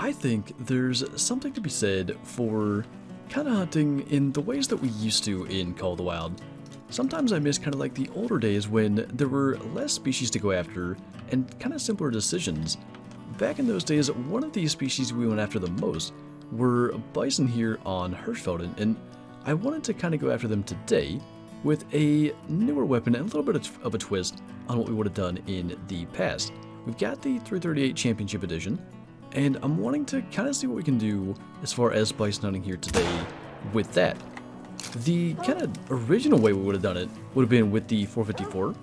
I think there's something to be said for kind of hunting in the ways that we used to in Call of the Wild. Sometimes I miss kind of like the older days when there were less species to go after and kind of simpler decisions. Back in those days, one of the species we went after the most were bison here on Hirschfelden, and I wanted to kind of go after them today with a newer weapon and a little bit of a twist on what we would have done in the past. We've got the 338 Championship Edition, and I'm wanting to kind of see what we can do as far as bison hunting here today with that. The kind of original way we would have done it would have been with the 454,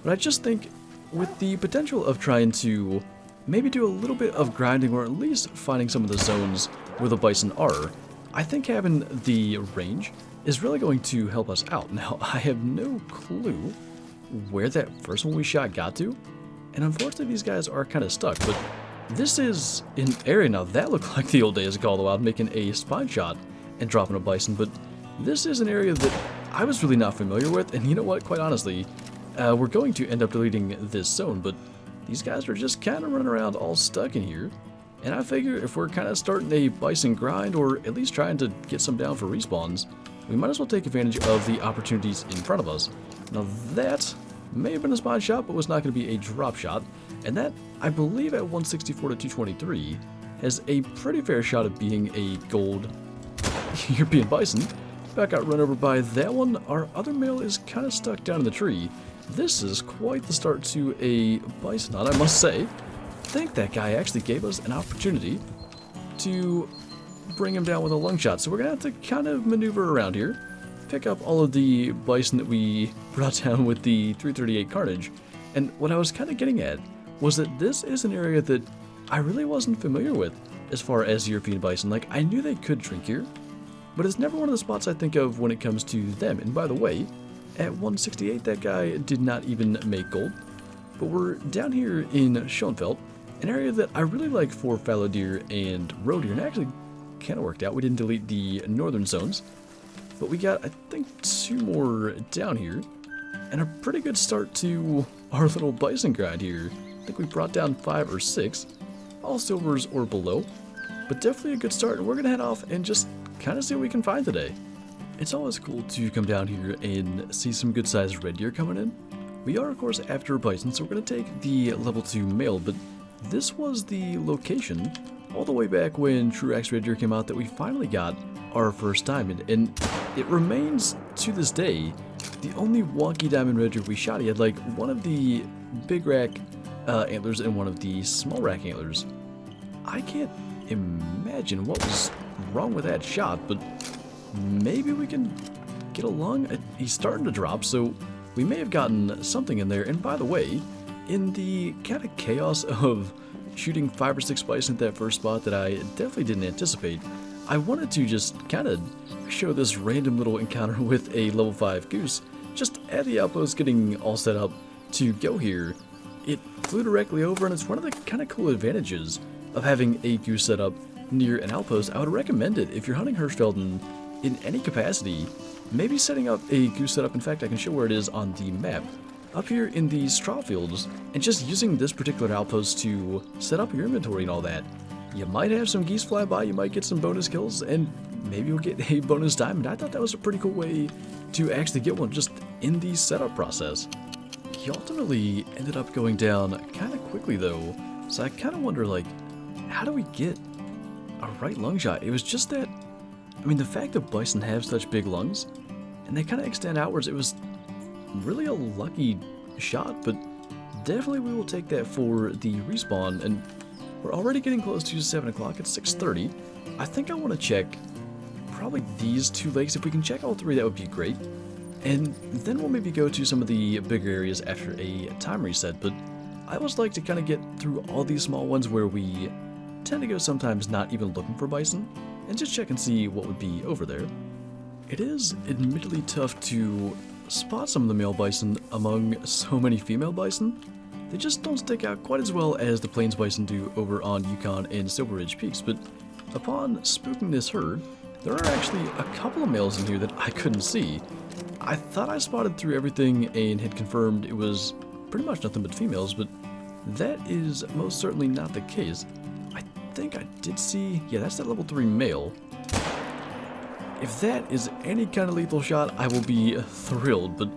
but I just think with the potential of trying to maybe do a little bit of grinding or at least finding some of the zones where the bison are, I think having the range is really going to help us out. Now, I have no clue where that first one we shot got to, and unfortunately these guys are kind of stuck, but this is an area now that looked like the old days of Call of the Wild, making a spine shot and dropping a bison, but this is an area that I was really not familiar with, and you know what, quite honestly, we're going to end up deleting this zone, but these guys are just kind of running around all stuck in here, and I figure if we're kind of starting a bison grind, or at least trying to get some down for respawns, we might as well take advantage of the opportunities in front of us. Now that may have been a spine shot, but was not going to be a drop shot, and that, I believe at 164 to 223, has a pretty fair shot of being a gold European Bison. If I got run over by that one, our other male is kind of stuck down in the tree. This is quite the start to a bison hunt, I must say. I think that guy actually gave us an opportunity to bring him down with a lung shot, so we're going to have to kind of maneuver around here, pick up all of the bison that we brought down with the 338 Carnage. And what I was kind of getting at was that this is an area that I really wasn't familiar with as far as European Bison. Like, I knew they could drink here, but it's never one of the spots I think of when it comes to them. And by the way, at 168, that guy did not even make gold. But we're down here in Schoenfeld, an area that I really like for fallow deer and roe deer, and actually kind of worked out. We didn't delete the northern zones, but we got, I think, 2 more down here, and a pretty good start to our little bison grind here. I think we brought down 5 or 6, all silvers or below, but definitely a good start, and we're gonna head off and just kind of see what we can find today. It's always cool to come down here and see some good sized red deer coming in. We are of course after bison, so we're gonna take the level 2 male, but this was the location all the way back when Truax red deer came out that we finally got our first diamond, and it remains to this day the only wonky diamond red deer we shot. He had like one of the big rack antlers and one of the small rack antlers. I can't imagine what was wrong with that shot, but maybe we can get a lung. He's starting to drop, so we may have gotten something in there. And by the way, in the kind of chaos of shooting 5 or 6 bison at that first spot that I definitely didn't anticipate, I wanted to just kind of show this random little encounter with a level 5 goose just at the outpost, getting all set up to go here. It flew directly over, and it's one of the kind of cool advantages of having a goose set up near an outpost. I would recommend it if you're hunting Hirschfelden in any capacity. Maybe setting up a goose setup. In fact, I can show where it is on the map up here in the straw fields, and just using this particular outpost to set up your inventory and all that. You might have some geese fly by, you might get some bonus kills, and maybe you'll get a bonus diamond. I thought that was a pretty cool way to actually get one just in the setup process. He ultimately ended up going down kind of quickly though, so I kind of wonder, like, how do we get a right lung shot? It was just that, I mean, the fact that bison have such big lungs and they kind of extend outwards, it was really a lucky shot, but definitely we will take that for the respawn. And we're already getting close to 7 o'clock. It's 6:30. I think I want to check probably these 2 lakes. If we can check all 3, that would be great. And then we'll maybe go to some of the bigger areas after a time reset. But I always like to kind of get through all these small ones where we tend to go sometimes not even looking for bison, and just check and see what would be over there. It is admittedly tough to spot some of the male bison among so many female bison. They just don't stick out quite as well as the plains bison do over on Yukon and Silver Ridge Peaks, but upon spooking this herd, there are actually a couple of males in here that I couldn't see. I thought I spotted through everything and had confirmed it was pretty much nothing but females, but that is most certainly not the case. I think I did see, yeah, that's that level 3 male. If that is any kind of lethal shot, I will be thrilled, but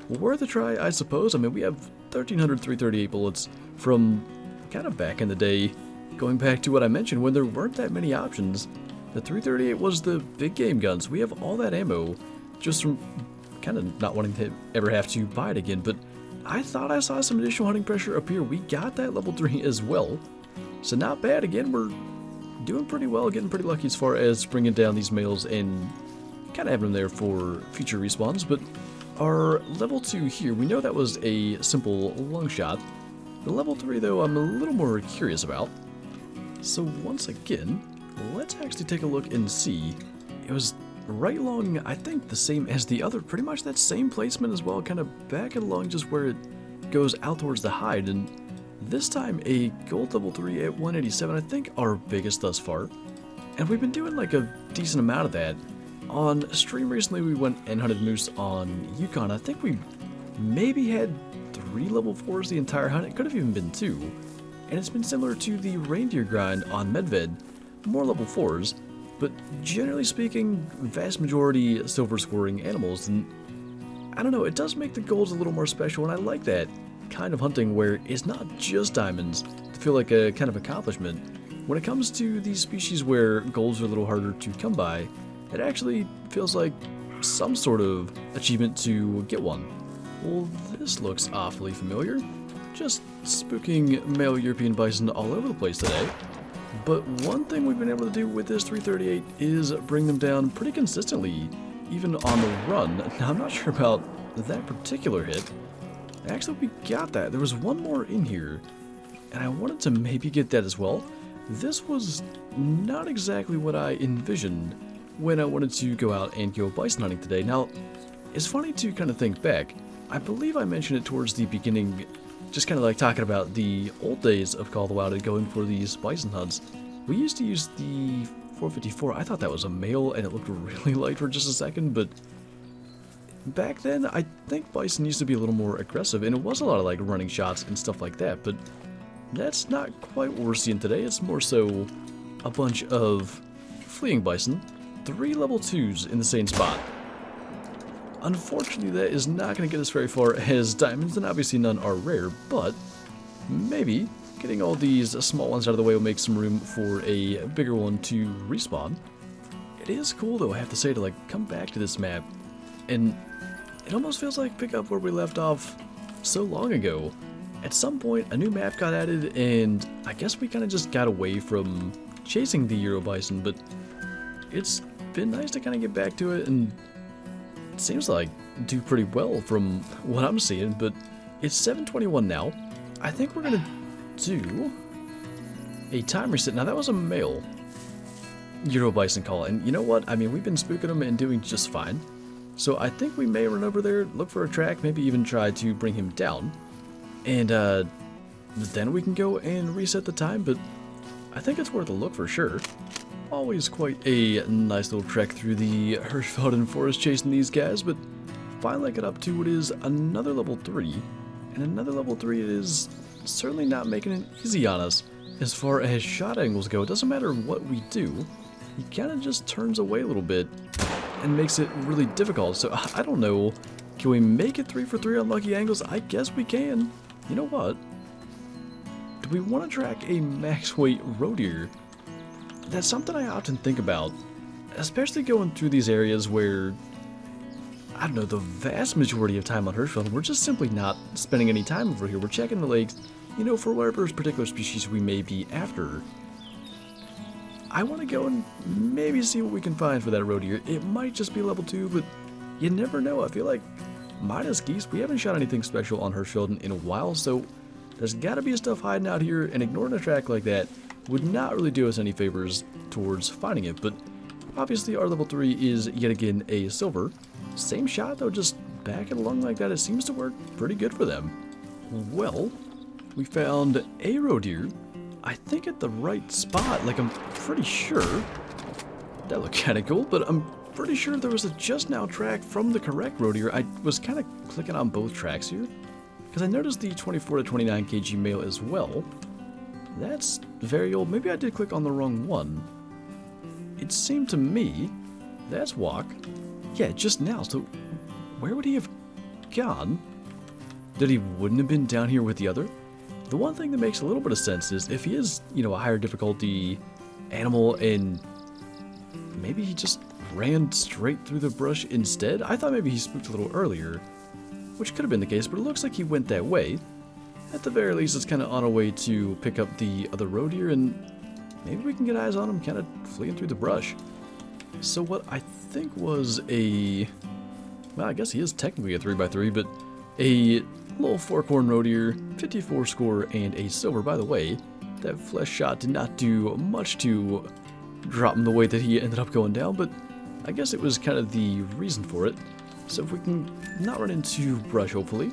worth a try, I suppose. I mean, we have 1,300 338 bullets from kind of back in the day, going back to what I mentioned when there weren't that many options. The 338 was the big game guns. We have all that ammo just from kind of not wanting to ever have to buy it again, but I thought I saw some additional hunting pressure up here. We got that level 3 as well, so not bad. Again, we're doing pretty well, getting pretty lucky as far as bringing down these males and kind of having them there for future respawns. But our level 2 here, we know that was a simple lung shot. The level 3 though, I'm a little more curious about. So once again, let's actually take a look and see. It was right along, I think, the same as the other, pretty much that same placement as well, kind of back along just where it goes out towards the hide, and this time a gold level 3 at 187, I think our biggest thus far. And we've been doing like a decent amount of that. On stream recently we went and hunted moose on Yukon. I think we maybe had 3 level 4s the entire hunt, it could have even been 2. And it's been similar to the reindeer grind on Medved, more level 4s, but generally speaking, vast majority silver scoring animals. And I don't know, it does make the golds a little more special, and I like that kind of hunting where it's not just diamonds to feel like a kind of accomplishment. When it comes to these species where golds are a little harder to come by, it actually feels like some sort of achievement to get one. Well, this looks awfully familiar. Just spooking male European bison all over the place today. But one thing we've been able to do with this 338 is bring them down pretty consistently, even on the run. Now, I'm not sure about that particular hit. Actually, we got that. There was one more in here, and I wanted to maybe get that as well. This was not exactly what I envisioned when I wanted to go out and go bison hunting today. Now, it's funny to kind of think back. I believe I mentioned it towards the beginning, just kind of like talking about the old days of Call of the Wild and going for these bison hunts. We used to use the 454. I thought that was a male and it looked really light for just a second, but back then I think bison used to be a little more aggressive, and it was a lot of like running shots and stuff like that, but that's not quite what we're seeing today. It's more so a bunch of fleeing bison, 3 level 2s in the same spot. Unfortunately, that is not going to get us very far as diamonds, and obviously none are rare, but maybe getting all these small ones out of the way will make some room for a bigger one to respawn. It is cool though, I have to say, to like come back to this map, and it almost feels like pick up where we left off so long ago. At some point, a new map got added, and I guess we kind of just got away from chasing the Euro Bison, but it's been nice to kind of get back to it, and it seems like do pretty well from what I'm seeing. But it's 7:21 now. I think we're gonna do a time reset. Now that was a male Euro Bison call, and you know what? I mean, we've been spooking them and doing just fine. So I think we may run over there, look for a track, maybe even try to bring him down, and then we can go and reset the time. But I think it's worth a look for sure. Always quite a nice little trek through the Hirschfelden forest chasing these guys, but finally I got up to what is another level 3, and another level 3 it is certainly not making it easy on us as far as shot angles go. It doesn't matter what we do, he kind of just turns away a little bit and makes it really difficult. So I don't know, can we make it 3 for 3 on lucky angles? I guess we can. You know what? Do we want to track a max weight roe deer? That's something I often think about, especially going through these areas where, I don't know, the vast majority of time on Hirschfelden, we're just simply not spending any time over here. We're checking the lakes, you know, for whatever particular species we may be after. I want to go and maybe see what we can find for that roe deer. It might just be level 2, but you never know. I feel like, minus geese, we haven't shot anything special on Hirschfelden in a while, so there's got to be stuff hiding out here, and ignoring a track like that would not really do us any favors towards finding it. But obviously our level 3 is yet again a silver. Same shot though, just back it along like that. It seems to work pretty good for them. Well, we found a roe deer, I think at the right spot. Like, I'm pretty sure that looked kind of cool, but I'm pretty sure there was a just now track from the correct roe deer. I was kind of clicking on both tracks here because I noticed the 24 to 29 kg male as well. That's very old. Maybe I did click on the wrong one. It seemed to me that's walk. Yeah, just now. So where would he have gone? That he wouldn't have been down here with the other? The one thing that makes a little bit of sense is if he is, you know, a higher difficulty animal and maybe he just ran straight through the brush instead. I thought maybe he spooked a little earlier, which could have been the case, but it looks like he went that way. At the very least, it's kind of on our way to pick up the other road here, and maybe we can get eyes on him kind of fleeing through the brush. So what I think was a... well, I guess he is technically a 3x3, but a little 4-corn road here, 54 score, and a silver. By the way, that flesh shot did not do much to drop him the way that he ended up going down, but I guess it was kind of the reason for it. So if we can not run into brush, hopefully,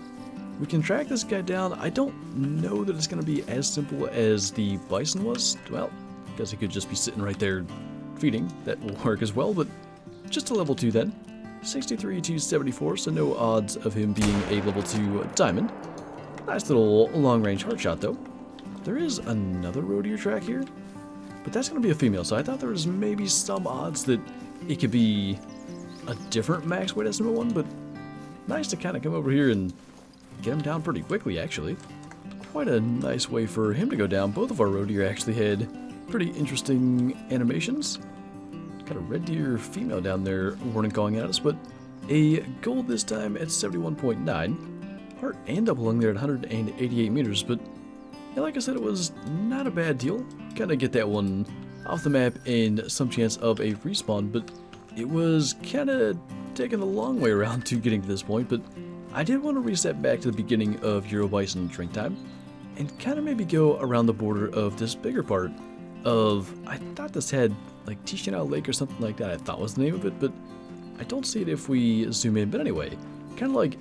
we can track this guy down. I don't know that it's going to be as simple as the bison was. Well, I guess he could just be sitting right there feeding. That will work as well, but just a level 2 then. 63 to 74, so no odds of him being a level 2 diamond. Nice little long-range heart shot, though. There is another road deer track here, but that's going to be a female, so I thought there was maybe some odds that it could be a different max weight estimate one, but nice to kind of come over here and get him down pretty quickly, actually. Quite a nice way for him to go down. Both of our road deer actually had pretty interesting animations. Got a red deer female down there warning calling at us, but a gold this time at 71.9. Heart and double lung there at 188 meters, but yeah, like I said, it was not a bad deal. Kind of get that one off the map and some chance of a respawn, but it was kind of taking a long way around to getting to this point. But I did want to reset back to the beginning of Euro Bison drink time and kind of maybe go around the border of this bigger part of, I thought this had like Tishanau Lake or something like that, I thought was the name of it, but I don't see it if we zoom in. But anyway, kind of like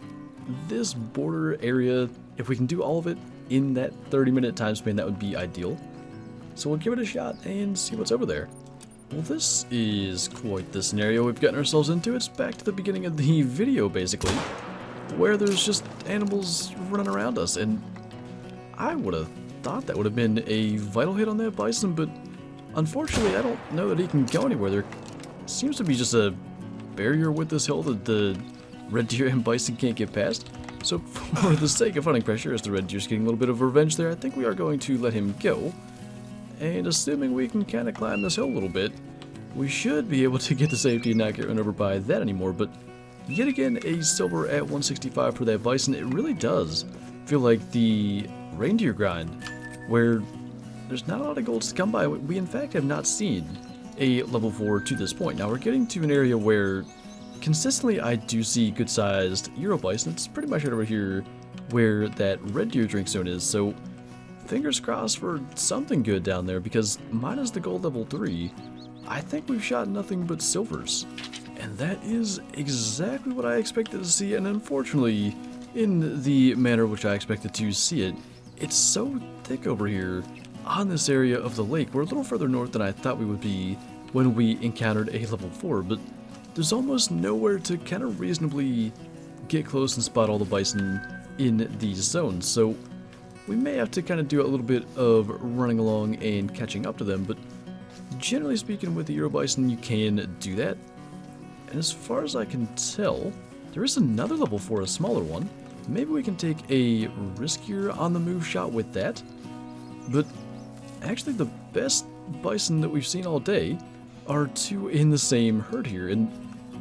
this border area, if we can do all of it in that 30-minute time span, that would be ideal. So we'll give it a shot and see what's over there. Well, this is quite the scenario we've gotten ourselves into. It's back to the beginning of the video, basically, where there's just animals running around us, and I would have thought that would have been a vital hit on that bison, but unfortunately I don't know that he can go anywhere. There seems to be just a barrier with this hill that the red deer and bison can't get past. So for the sake of hunting pressure, as the red deer's getting a little bit of revenge there, I think we are going to let him go. And assuming we can kind of climb this hill a little bit, we should be able to get to safety and not get run over by that anymore. But yet again, a silver at 165 for that bison. It really does feel like the reindeer grind, where there's not a lot of golds to come by. We in fact have not seen a level 4 to this point. Now we're getting to an area where consistently I do see good sized Euro Bison. It's pretty much right over here where that red deer drink zone is, so fingers crossed for something good down there, because minus the gold level 3, I think we've shot nothing but silvers. And that is exactly what I expected to see, and unfortunately, in the manner which I expected to see it, it's so thick over here on this area of the lake. We're a little further north than I thought we would be when we encountered a level 4, but there's almost nowhere to kind of reasonably get close and spot all the bison in these zones, so we may have to kind of do a little bit of running along and catching up to them, but generally speaking with the Euro Bison you can do that. And as far as I can tell, there is another level 4, a smaller one. Maybe we can take a riskier on the move shot with that, but actually the best bison that we've seen all day are two in the same herd here, and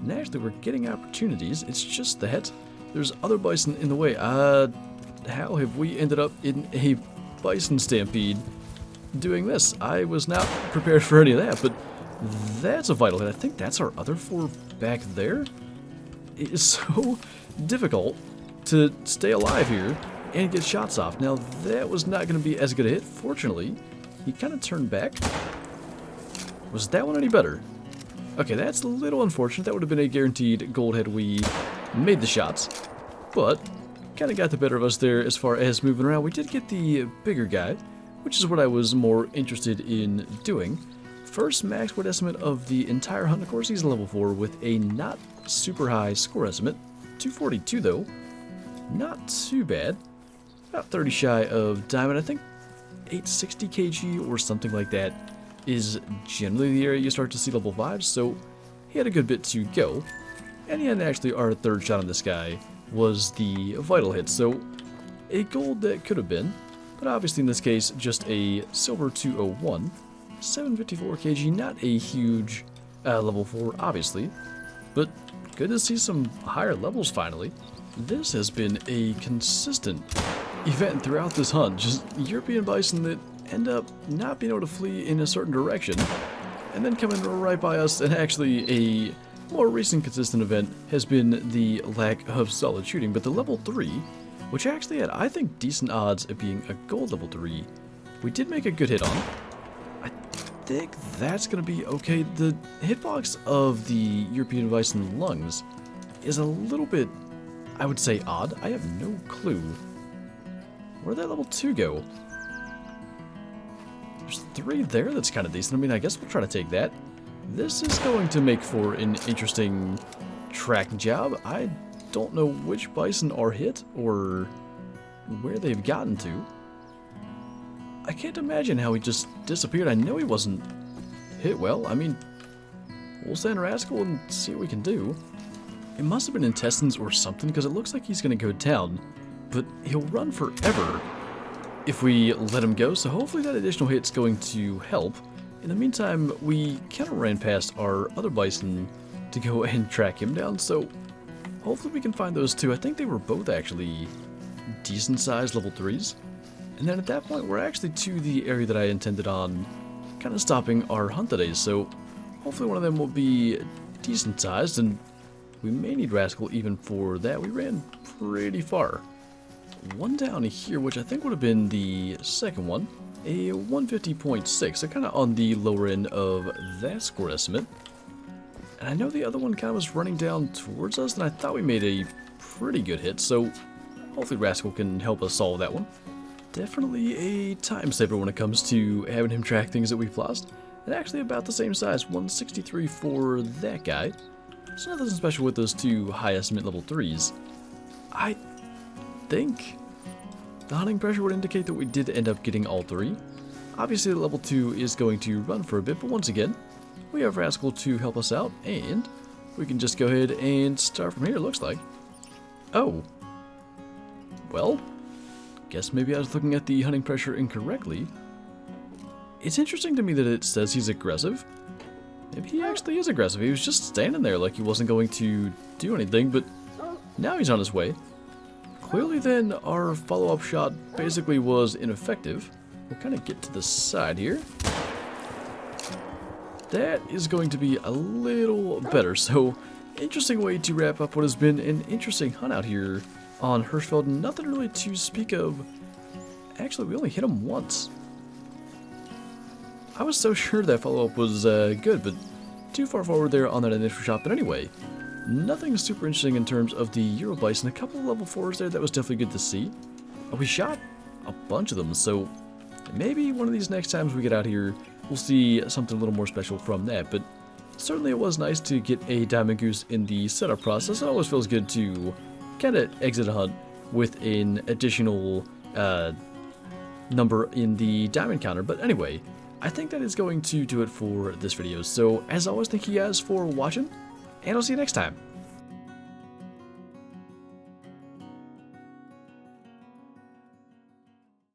naturally we're getting opportunities. It's just that there's other bison in the way. How have we ended up in a bison stampede doing this? I was not prepared for any of that, but that's a vital hit. I think that's our other 4 back there. It is so difficult to stay alive here and get shots off. Now that was not going to be as good a hit. Fortunately, he kind of turned back. Was that one any better? Okay, that's a little unfortunate. That would have been a guaranteed gold had we made the shots, but kind of got the better of us there as far as moving around. We did get the bigger guy, which is what I was more interested in doing. First max weight estimate of the entire hunt. Of course, he's a level 4 with a not super high score estimate. 242 though. Not too bad. About 30 shy of diamond. I think 860 kg or something like that is generally the area you start to see level 5, so he had a good bit to go. And he had actually our third shot on this guy was the vital hit, so a gold that could have been, but obviously in this case just a silver 201, 754 kg, not a huge level 4 obviously, but good to see some higher levels finally. This has been a consistent event throughout this hunt, just European Bison that end up not being able to flee in a certain direction, and then coming right by us. And actually a more recent consistent event has been the lack of solid shooting, but the level 3, which actually had, I think, decent odds of being a gold level 3, we did make a good hit on. I think that's going to be okay. The hitbox of the European Bison lungs is a little bit, I would say, odd. I have no clue. Where'd that level 2 go? There's 3 there, that's kind of decent. I mean, I guess we'll try to take that. This is going to make for an interesting tracking job. I don't know which bison are hit or where they've gotten to. I can't imagine how he just disappeared. I know he wasn't hit well. I mean, we'll send Rascal and see what we can do. It must have been intestines or something, because it looks like he's going to go down, but he'll run forever if we let him go, so hopefully that additional hit's going to help. In the meantime, we kind of ran past our other bison to go and track him down, so hopefully we can find those two. I think they were both actually decent sized level 3s. And then at that point, we're actually to the area that I intended on kind of stopping our hunt today, so hopefully one of them will be decent sized, and we may need Rascal even for that. We ran pretty far. One down here, which I think would have been the second one, a 150.6, so kind of on the lower end of that score estimate. And I know the other one kind of was running down towards us, and I thought we made a pretty good hit, so hopefully Rascal can help us solve that one. Definitely a time saver when it comes to having him track things that we've lost, and actually about the same size, 163 for that guy. So nothing special with those two high estimate level 3s. I think the hunting pressure would indicate that we did end up getting all 3. Obviously the level 2 is going to run for a bit, but once again, we have Rascal to help us out, and we can just go ahead and start from here, it looks like. Oh. Well, guess maybe I was looking at the hunting pressure incorrectly. It's interesting to me that it says he's aggressive. Maybe he actually is aggressive. He was just standing there like he wasn't going to do anything, but now he's on his way. Clearly then, our follow-up shot basically was ineffective. We'll kind of get to the side here. That is going to be a little better. So, interesting way to wrap up what has been an interesting hunt out here on Hirschfelden. Nothing really to speak of. Actually, we only hit him once. I was so sure that follow-up was good, but too far forward there on that initial shot. But anyway, nothing super interesting in terms of the Euro Bison. A couple of level 4s there, that was definitely good to see. We shot a bunch of them, so maybe one of these next times we get out here, we'll see something a little more special from that. But certainly it was nice to get a Diamond Goose in the setup process. It always feels good to kind of exit a hunt with an additional number in the diamond counter. But anyway, I think that is going to do it for this video. So as always, thank you guys for watching, and I'll see you next time.